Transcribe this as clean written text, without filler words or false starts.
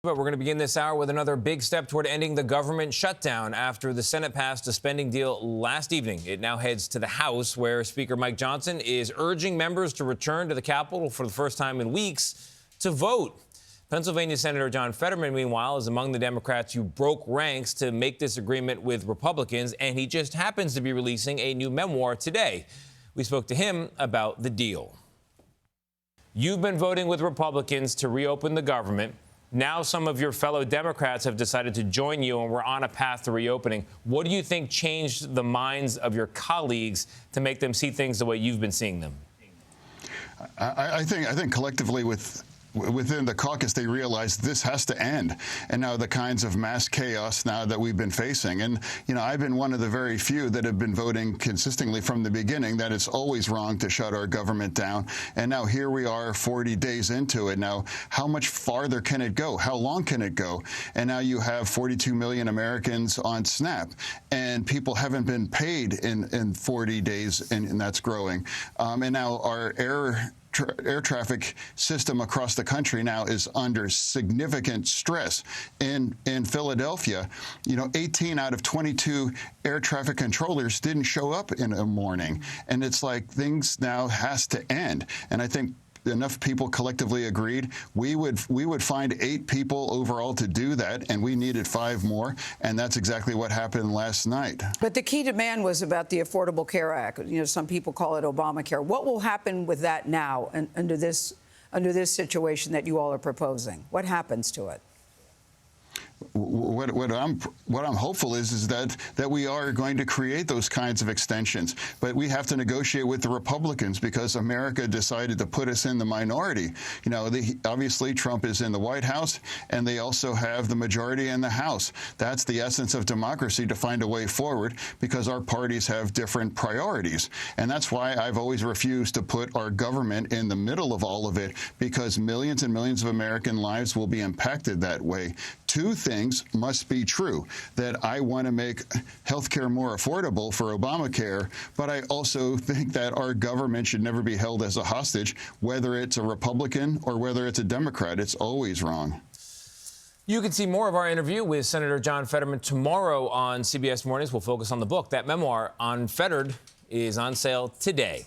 But we're going to begin this hour with another big step toward ending the government shutdown after the Senate passed a spending deal last evening. It now heads to the House, where Speaker Mike Johnson is urging members to return to the Capitol for the first time in weeks to vote. Pennsylvania Senator John Fetterman, meanwhile, is among the Democrats who broke ranks to make this agreement with Republicans, and he just happens to be releasing a new memoir today. We spoke to him about the deal. You've been voting with Republicans to reopen the government. Now some of your fellow Democrats have decided to join you, and we're on a path to reopening. What do you think changed the minds of your colleagues to make them see things the way you've been seeing them? I think collectively within the caucus, they realized this has to end. And now the kinds of mass chaos now that we've been facing. And, you know, I've been one of the very few that have been voting consistently from the beginning that it's always wrong to shut our government down. And now here we are 40 days into it. Now, how much farther can it go? How long can it go? And now you have 42 million Americans on SNAP, and people haven't been paid in 40 days, and that's growing. And now our air traffic system across the country now is under significant stress. In Philadelphia, you know, 18 out of 22 air traffic controllers didn't show up in a morning. And it's like things now has to end. And I think enough people collectively agreed we would find 8 people overall to do that, and we needed 5 more, and that's exactly what happened last night. But the key demand was about the Affordable Care Act. You know, some people call it Obamacare. What will happen with that now and under this situation that you all are proposing? What happens to it? What I'm hopeful is that we are going to create those kinds of extensions, but we have to negotiate with the Republicans because America decided to put us in the minority. You know, obviously Trump is in the White House, and they also have the majority in the House. That's the essence of democracy, to find a way forward, because our parties have different priorities, and that's why I've always refused to put our government in the middle of all of it, because millions and millions of American lives will be impacted that way. 2 things must be true: that I want to make health care more affordable for Obamacare, but I also think that our government should never be held as a hostage, whether it's a Republican or whether it's a Democrat. It's always wrong. You can see more of our interview with Senator John Fetterman tomorrow on CBS Mornings. We'll focus on the book. That memoir, Unfettered, is on sale today.